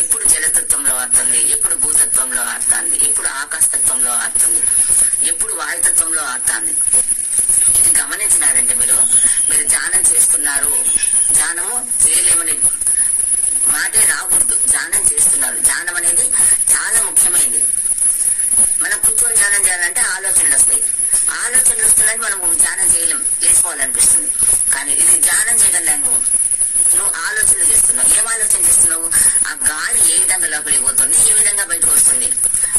ఎప్పుడు జలతత్వంలో ఆడుతుంది, ఎప్పుడు భూతత్వంలో ఆడుతుంది, ఎప్పుడు ఆకాశతత్వంలో ఆడుతుంది, ఎప్పుడు వాయుతత్వంలో ఆడుతుంది. ఇది గమనించినారంటే మీరు ధ్యానం చేస్తున్నారు. ధ్యానము చేయలేమని మాటే రాకూడదు, ధ్యానం చేస్తున్నారు. ధ్యానం అనేది చాలా ముఖ్యమైనది. మనం కూర్చొని ధ్యానం చేయాలంటే ఆలోచనలు వస్తాయి. ఆలోచనలు వస్తున్నాయి, మనం ధ్యానం చేయలేం, చేసుకోవాలనిపిస్తుంది. కానీ ఇది ధ్యానం చేయగల నువ్వు ఆలోచన చేస్తున్నావు. ఏం ఆలోచన చేస్తున్నావు? ఆ గాలి ఏ విధంగా లోపలికి పోతుంది, ఏ విధంగా బయటకు వస్తుంది.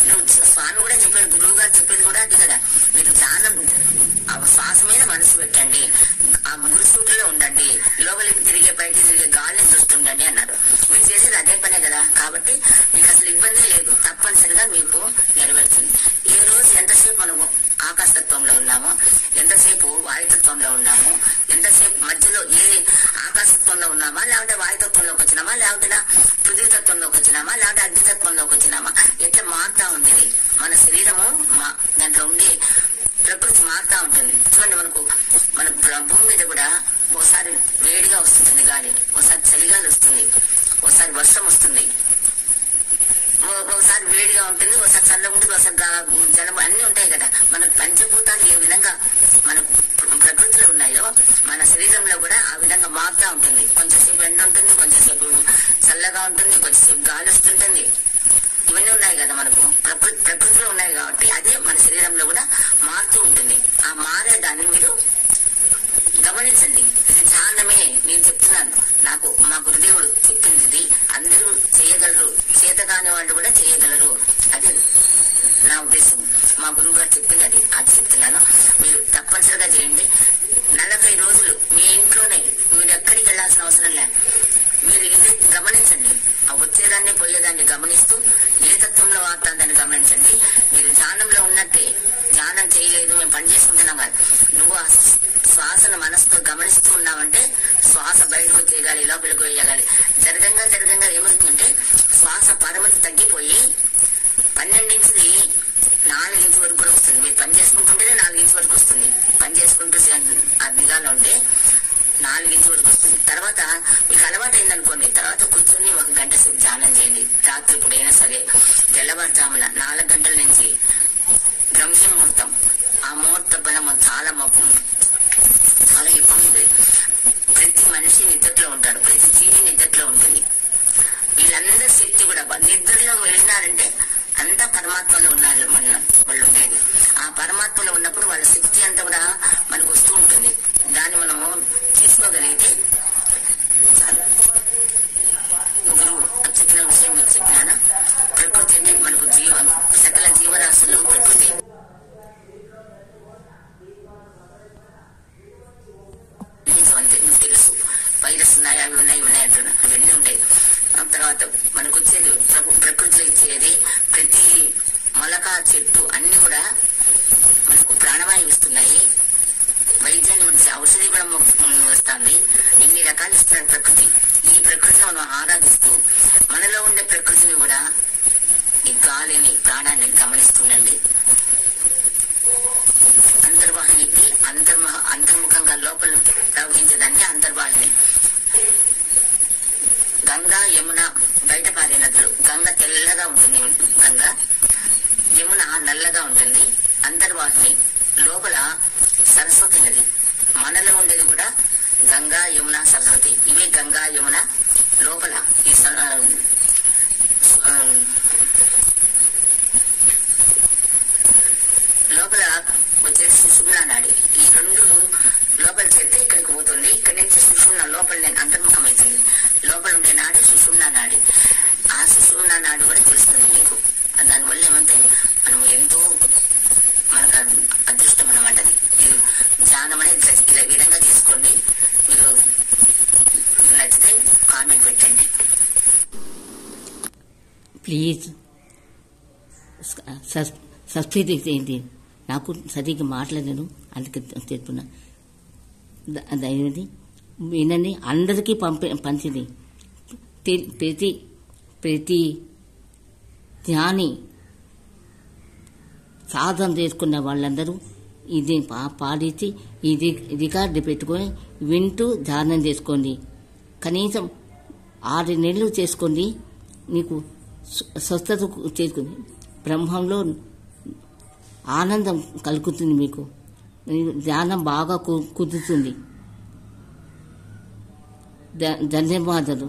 నువ్వు స్వామి కూడా చెప్పాడు, గురువు గారు చెప్పేది కూడా అది కదా. మీరు ధ్యానం ఆ శ్వాస మీద మనసు పెట్టండి, ఆ గురు సూత్రలో ఉండండి, లోపలికి తిరిగే బయటికి తిరిగే గాలిని చూస్తుండండి అన్నారు. మీరు చేసేది అదే పనే కదా. కాబట్టి మీకు అసలు ఇబ్బంది లేదు, తప్పనిసరిగా మీకు నెరవేరుతుంది. ఈ రోజు ఎంతసేపు మనము ఆకాశతత్వంలో ఉన్నామో, ఎంతసేపు వాయుతత్వంలో ఉన్నాము, ఎంతసేపు మధ్యలో ఏ ఆకాశతత్వంలో ఉన్నామా, లేకుంటే వాయుతత్వంలోకి వచ్చినామా, లేకుంటే పృథ్వీతత్వంలోకి వచ్చినామా, లేకుంటే అగ్నితత్వంలోకి వచ్చినామా, ఎట్లా మారుతా ఉంది మన శరీరము. దాంట్లో ఉండే ప్రకృతి మారుతా ఉంటుంది. చూడండి, మన భూమి మీద కూడా ఒకసారి వేడిగా వస్తుంది గాలి, ఒకసారి చలిగాలి వస్తుంది, ఒకసారి వర్షం వస్తుంది, ఒకసారి వేడిగా ఉంటుంది, ఒకసారి చల్లగా ఉంటుంది, ఒకసారి జలం అన్ని ఉంటాయి కదా. మన పంచభూతాలు ఏ విధంగా మన ప్రకృతిలో ఉన్నాయో మన శరీరంలో కూడా ఆ విధంగా మారుతా ఉంటుంది. కొంచెంసేపు ఎండ ఉంటుంది, కొంచెంసేపు చల్లగా ఉంటుంది, కొంచెంసేపు గాలి వస్తుంటుంది. ఇవన్నీ ఉన్నాయి కదా మనకు, ప్రకృతిలో ఉన్నాయి కాబట్టి అదే మన శరీరంలో కూడా మారుతూ ఉంటుంది. ఆ మారేదాన్ని మీరు గమనించండి. ఇది ధ్యానమే, నేను చెప్తున్నాను. నాకు మా గురుదేవుడు చెప్పింది ఇది. అందరూ చేయగలరు, చేతగాని వాళ్ళు కూడా చేయగలరు. అది నా ఉద్దేశం. మా గురువు గారు చెప్పింది అది చెప్తున్నాను. మీరు తప్పనిసరిగా చేయండి. 40 రోజులు మీ ఇంట్లోనే, మీరు ఎక్కడికి వెళ్లాల్సిన అవసరం లేదు. మీరు ఇది గమనించండి. ఆ వచ్చేదాన్ని పోయేదాన్ని గమనిస్తూ ఏ తత్వంలో వాడుతుందని గమనించండి. మీరు ధ్యానంలో ఉన్నట్టే, ధ్యానం చేయలేదు మేము పని చేసుకుంటున్నాం కాదు, నువ్వు ఆ శ్వాసను మనసుతో గమనిస్తూ ఉన్నావంటే శ్వాస బయటకు వచ్చేయాలి, లోపలికి వేయగాలి. జరగంగా ఏమవుతుందంటే శ్వాస పరిమితి తగ్గిపోయి 12 నుంచి 4 ఇంచు వరకు కూడా వస్తుంది. మీరు పని చేసుకుంటుంటేనే 4 ఇంచు వరకు వస్తుంది. పని చేసుకుంటూ ఆ దిగాలో ఉంటే 4 ఇంచు వరకు వస్తుంది. తర్వాత మీకు అలవాటు అయిందనుకోండి, తర్వాత కూర్చొని 1 గంట సేపు ధ్యానం చేయండి. రాత్రి ఇప్పుడైనా సరే తెల్లవారుజామున 4 గంటల నుంచి బ్రహ్మ ముహూర్తం. ఆ ముహూర్త బలం చాలా ఎక్కువ ఉంది. ప్రతి మనిషి నిద్రలో ఉంటాడు, ప్రతి జీవి నిద్రలో ఉంటుంది. వీళ్ళందరి శక్తి కూడా నిద్రలో వెళ్ళినారంటే అంతా పరమాత్మలో ఉన్నారు వాళ్ళు ఉండేది. ఆ పరమాత్మలో ఉన్నప్పుడు వాళ్ళ శక్తి అంతా కూడా మనకు వస్తూ ఉంటుంది. దాన్ని మనము తీసుకోగలిగితే చాలు. గురువు చెప్పిన విషయం మీకు చెప్పినాను. ప్రకృతి అంటే మనకు సకల జీవరాశులు ప్రకృతి. మీకు తెలుసు, వైరస్ ఉన్నాయి, అవి ఉన్నాయి అంటున్నా, అవన్నీ ఉంటాయి. తర్వాత మనకు వచ్చేది ప్రకృతిలో ఇచ్చేది ప్రతి మొలక, చెట్టు అన్ని కూడా మనకు ప్రాణవాయువు ఇస్తున్నాయి. వైద్యాన్ని మంచి ఔషధి కూడా వస్తుంది. ఇన్ని రకాలు ఇస్తున్నారు ప్రకృతి. ఈ ప్రకృతిని మనం ఆరాధిస్తూ మనలో ఉండే ప్రకృతిని కూడా, ఈ గాలిని, ప్రాణాన్ని గమనిస్తుండండి. అంతర్వాహినికి అంతర్ముఖంగా లోపల ప్రవహించేదాన్ని అంతర్వాహిని. తెల్లగా ఉంటుంది గంగా. యమున నల్లగా ఉంటుంది, అంతర్వాహిని. లోపల సరస్వతి నది. మనలో ఉండేది కూడా గంగా, యమున, సరస్వతి. ఇవే గంగా, యమున. లోపల ఈ లోపల వచ్చేసి సుషుమ్నా నాడి. ఈ రెండు లోపల చేస్తే ఇక్కడికి పోతుంది. ఇక్కడి నుంచి సుషుమ్నా లోపల అంతర్ముఖం అవుతుంది. లోపల ఉండే నాడి సుషుమ్నా నాడి. ఆ సుషుమ్నా నాడి కూడా తెలుస్తుంది మీకు. దానివల్ల ఏమంటే మనం ఎంతో మనకు అదృష్టం అన్నమాట. మీరు ధ్యానం అనేది ఇలా విధంగా చేసుకోండి. మీరు నచ్చితే కామెంట్ పెట్టండి ప్లీజ్. సబ్స్క్రైబ్ చేయండి. నాకు సరిగ్గా మాట్లాడను, అందుకే చెప్తున్నా. అదేంటి వినండి, అందరికీ పంచింది. ప్రతి జ్ఞాని సాధన చేసుకున్న వాళ్ళందరూ ఇది పాడించి ఇది రికార్డు పెట్టుకొని వింటూ ధ్యానం చేసుకోండి. కనీసం 6 నెలలు చేసుకోండి. మీకు స్వస్థత చేసుకుని బ్రహ్మంలో ఆనందం కలుగుతుంది. మీకు ధ్యానం బాగా కుదురుతుంది. ధన్యవాదాలు.